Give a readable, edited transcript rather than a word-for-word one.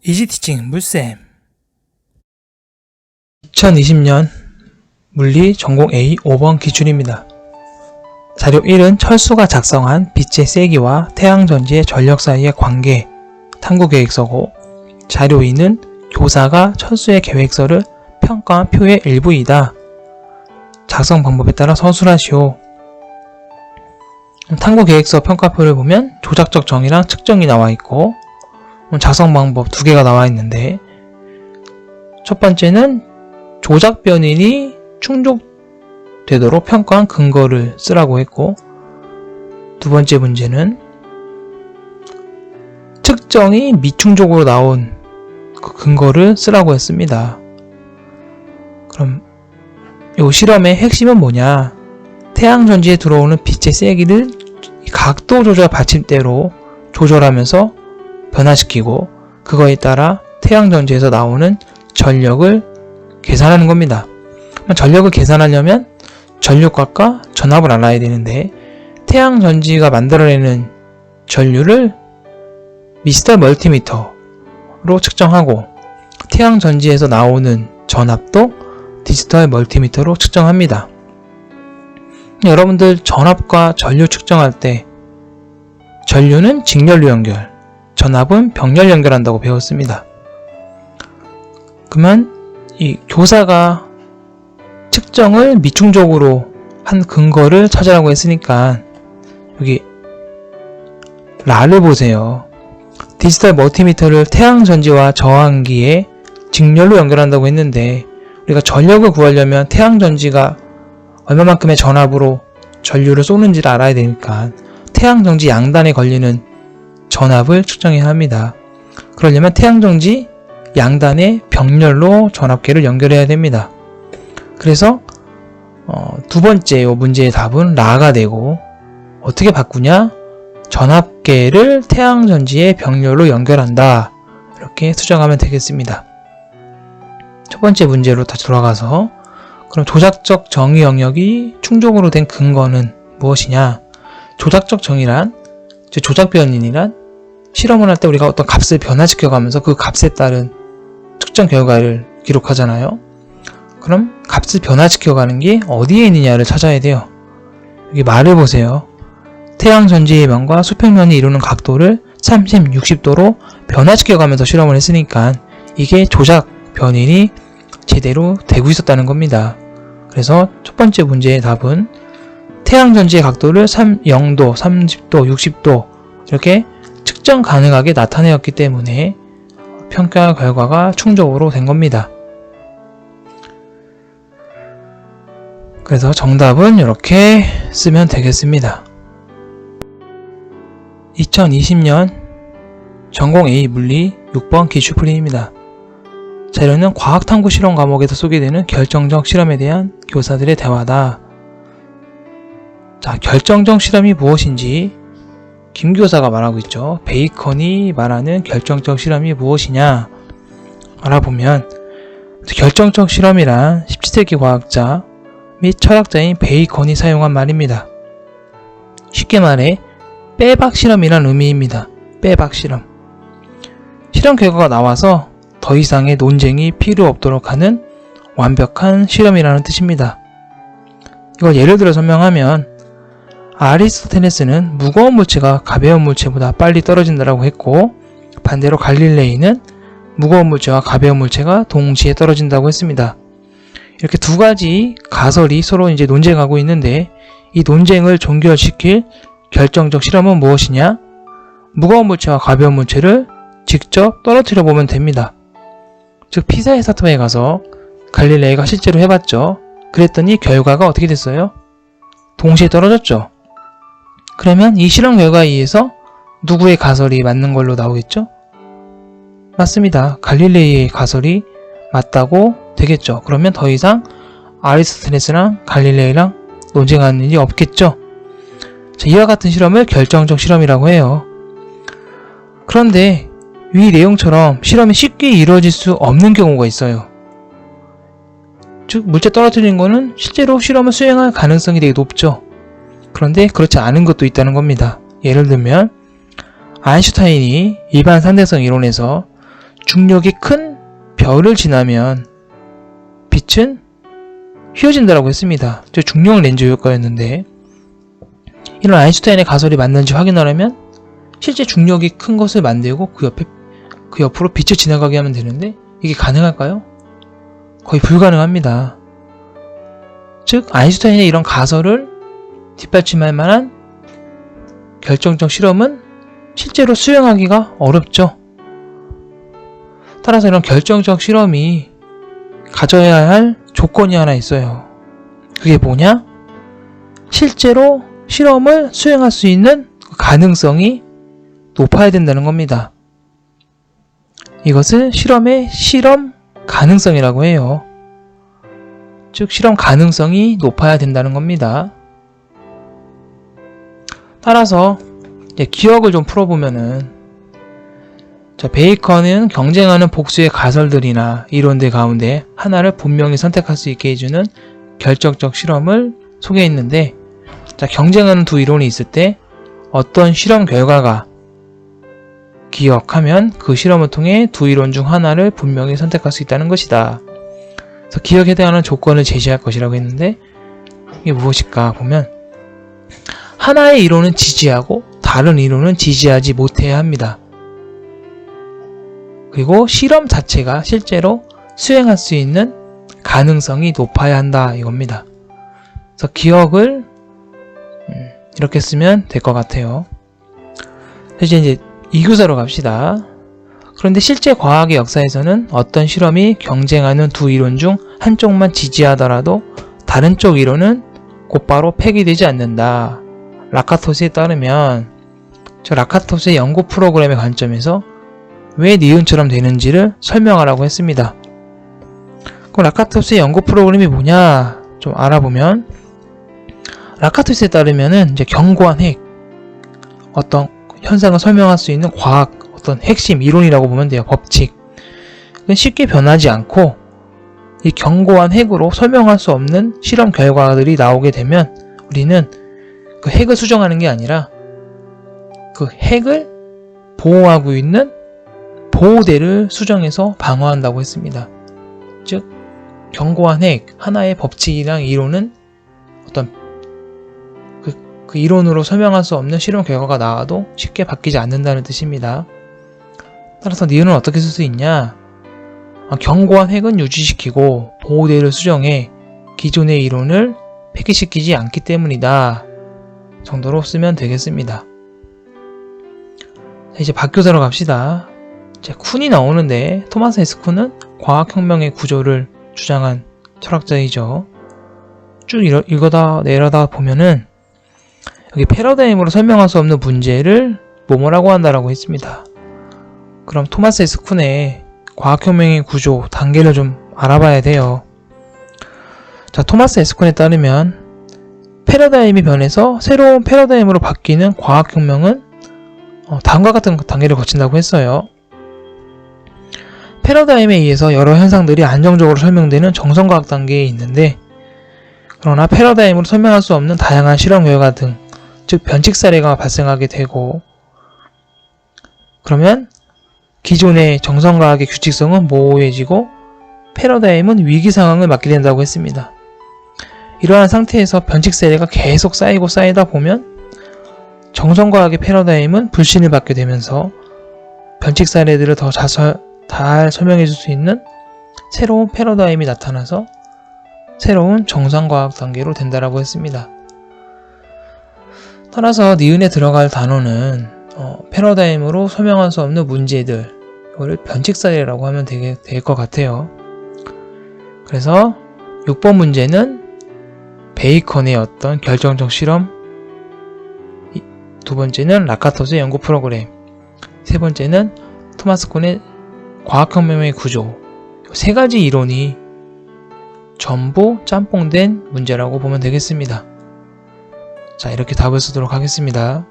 이지티칭 물쌤 2020년 물리 전공 A 5번 기출입니다. 자료 1은 철수가 작성한 빛의 세기와 태양전지의 전력 사이의 관계 탐구계획서고, 자료 2는 교사가 철수의 계획서를 평가한 표의 일부이다. 작성 방법에 따라 서술하시오. 탐구계획서 평가표를 보면 조작적 정의랑 측정이 나와 있고, 작성 방법 두 개가 나와 있는데, 첫 번째는 조작 변인이 충족되도록 평가한 근거를 쓰라고 했고, 두 번째 문제는 측정이 미충족으로 나온 그 근거를 쓰라고 했습니다. 그럼 이 실험의 핵심은 뭐냐? 태양전지에 들어오는 빛의 세기를 각도 조절 받침대로 조절하면서 변화시키고, 그거에 따라 태양전지에서 나오는 전력을 계산하는 겁니다. 전력을 계산하려면 전류값과 전압을 알아야 되는데, 태양전지가 만들어내는 전류를 미스터 멀티미터로 측정하고, 태양전지에서 나오는 전압도 디지털 멀티미터로 측정합니다. 여러분들 전압과 전류 측정할 때 전류는 직렬로 연결, 전압은 병렬 연결한다고 배웠습니다. 그러면 이 교사가 측정을 미충족으로 한 근거를 찾으라고 했으니까 여기 라를 보세요. 디지털 멀티미터를 태양전지와 저항기에 직렬로 연결한다고 했는데, 우리가 전력을 구하려면 태양전지가 얼마만큼의 전압으로 전류를 쏘는지를 알아야 되니까 태양전지 양단에 걸리는 전압을 측정해야 합니다. 그러려면 태양전지 양단에 병렬로 전압계를 연결해야 됩니다. 그래서 두 번째 문제의 답은 라가 되고, 어떻게 바꾸냐? 전압계를 태양전지의 병렬로 연결한다. 이렇게 수정하면 되겠습니다. 첫 번째 문제로 다시 돌아가서, 그럼 조작적 정의 영역이 충족으로 된 근거는 무엇이냐? 조작적 정의란, 조작 변인이란, 실험을 할 때 우리가 어떤 값을 변화시켜 가면서 그 값에 따른 특정 결과를 기록하잖아요. 그럼 값을 변화시켜 가는 게 어디에 있느냐를 찾아야 돼요. 여기 말을 보세요. 태양전지의 면과 수평면이 이루는 각도를 30, 60도로 변화시켜 가면서 실험을 했으니까 이게 조작 변인이 제대로 되고 있었다는 겁니다. 그래서 첫 번째 문제의 답은 태양전지의 각도를 0도, 30도, 60도 이렇게 측정 가능하게 나타내었기 때문에 평가 결과가 충족으로 된 겁니다. 그래서 정답은 이렇게 쓰면 되겠습니다. 2020년 전공 A 물리 6번 기출풀이입니다. 자료는 과학탐구 실험 과목에서 소개되는 결정적 실험에 대한 교사들의 대화다. 자, 결정적 실험이 무엇인지 김 교사가 말하고 있죠. 베이컨이 말하는 결정적 실험이 무엇이냐 알아보면, 결정적 실험이란 17세기 과학자 및 철학자인 베이컨이 사용한 말입니다. 쉽게 말해 빼박 실험이란 의미입니다. 빼박 실험. 실험 결과가 나와서 더 이상의 논쟁이 필요 없도록 하는 완벽한 실험이라는 뜻입니다. 이걸 예를 들어 설명하면, 아리스토텔레스는 무거운 물체가 가벼운 물체보다 빨리 떨어진다고 했고, 반대로 갈릴레이는 무거운 물체와 가벼운 물체가 동시에 떨어진다고 했습니다. 이렇게 두 가지 가설이 서로 이제 논쟁하고 있는데, 이 논쟁을 종결시킬 결정적 실험은 무엇이냐? 무거운 물체와 가벼운 물체를 직접 떨어뜨려 보면 됩니다. 즉 피사의 사토에 가서 갈릴레이가 실제로 해봤죠. 그랬더니 결과가 어떻게 됐어요? 동시에 떨어졌죠. 그러면 이 실험 결과에 의해서 누구의 가설이 맞는 걸로 나오겠죠? 맞습니다. 갈릴레이의 가설이 맞다고 되겠죠. 그러면 더 이상 아리스토텔레스랑 갈릴레이랑 논쟁하는 일이 없겠죠. 자, 이와 같은 실험을 결정적 실험이라고 해요. 그런데 위 내용처럼 실험이 쉽게 이루어질 수 없는 경우가 있어요. 즉 물체 떨어뜨리는 거는 실제로 실험을 수행할 가능성이 되게 높죠. 그런데 그렇지 않은 것도 있다는 겁니다. 예를 들면 아인슈타인이 일반 상대성 이론에서 중력이 큰 별을 지나면 빛은 휘어진다라고 했습니다. 저 중력 렌즈 효과였는데, 이런 아인슈타인의 가설이 맞는지 확인하려면 실제 중력이 큰 것을 만들고 그 옆으로 빛을 지나가게 하면 되는데, 이게 가능할까요? 거의 불가능합니다. 즉 아인슈타인의 이런 가설을 뒷받침할 만한 결정적 실험은 실제로 수행하기가 어렵죠. 따라서 이런 결정적 실험이 가져야 할 조건이 하나 있어요. 그게 뭐냐? 실제로 실험을 수행할 수 있는 가능성이 높아야 된다는 겁니다. 이것을 실험의 실험 가능성이라고 해요. 즉 실험 가능성이 높아야 된다는 겁니다. 따라서 이제 기억을 좀 풀어보면은, 베이컨은 경쟁하는 복수의 가설들이나 이론들 가운데 하나를 분명히 선택할 수 있게 해주는 결정적 실험을 소개했는데, 경쟁하는 두 이론이 있을 때 어떤 실험 결과가 기억하면 그 실험을 통해 두 이론 중 하나를 분명히 선택할 수 있다는 것이다. 그래서 기억에 대한 조건을 제시할 것이라고 했는데, 이게 무엇일까 보면, 하나의 이론은 지지하고 다른 이론은 지지하지 못해야 합니다. 그리고 실험 자체가 실제로 수행할 수 있는 가능성이 높아야 한다 이겁니다. 그래서 기억을 이렇게 쓰면 될 것 같아요. 이제 2교사로 갑시다. 그런데 실제 과학의 역사에서는 어떤 실험이 경쟁하는 두 이론 중 한쪽만 지지하더라도 다른 쪽 이론은 곧바로 폐기되지 않는다. 라카토스에 따르면, 라카토스의 연구 프로그램의 관점에서 왜 니은처럼 되는지를 설명하라고 했습니다. 그럼 라카토스의 연구 프로그램이 뭐냐 좀 알아보면, 라카토스에 따르면은 이제 견고한 핵, 어떤 현상을 설명할 수 있는 과학 어떤 핵심 이론이라고 보면 돼요. 법칙. 쉽게 변하지 않고 이 견고한 핵으로 설명할 수 없는 실험 결과들이 나오게 되면 우리는 그 핵을 수정하는 게 아니라 그 핵을 보호하고 있는 보호대를 수정해서 방어한다고 했습니다. 즉 견고한 핵, 하나의 법칙이랑 이론은 어떤 그 이론으로 설명할 수 없는 실험 결과가 나와도 쉽게 바뀌지 않는다는 뜻입니다. 따라서 니은은 어떻게 쓸 수 있냐? 견고한 핵은 유지시키고 보호대를 수정해 기존의 이론을 폐기시키지 않기 때문이다 정도로 쓰면 되겠습니다. 이제 박교사로 갑시다. 쿤이 나오는데, 토마스 S. 쿤은 과학혁명의 구조를 주장한 철학자이죠. 쭉 읽어다 내려다 보면은 여기 패러다임으로 설명할 수 없는 문제를 뭐뭐라고 한다라고 했습니다. 그럼 토마스 S. 쿤의 과학혁명의 구조 단계를 좀 알아봐야 돼요. 토마스 S. 쿤에 따르면 패러다임이 변해서 새로운 패러다임으로 바뀌는 과학혁명은 다음과 같은 단계를 거친다고 했어요. 패러다임에 의해서 여러 현상들이 안정적으로 설명되는 정성과학 단계에 있는데, 그러나 패러다임으로 설명할 수 없는 다양한 실험 결과 등, 즉 변칙 사례가 발생하게 되고, 그러면 기존의 정성과학의 규칙성은 모호해지고 패러다임은 위기 상황을 맞게 된다고 했습니다. 이러한 상태에서 변칙 사례가 계속 쌓이고 쌓이다 보면 정성과학의 패러다임은 불신을 받게 되면서 변칙 사례들을 더 잘 설명해 줄 수 있는 새로운 패러다임이 나타나서 새로운 정상과학 단계로 된다라고 했습니다. 따라서 니은에 들어갈 단어는 패러다임으로 설명할 수 없는 문제들, 이거를 변칙 사례라고 하면 될 것 같아요. 그래서 6번 문제는 베이컨의 어떤 결정적 실험, 두 번째는 라카토스의 연구 프로그램, 세 번째는 토마스 쿤의 과학혁명의 구조, 세 가지 이론이 전부 짬뽕된 문제라고 보면 되겠습니다. 자, 이렇게 답을 쓰도록 하겠습니다.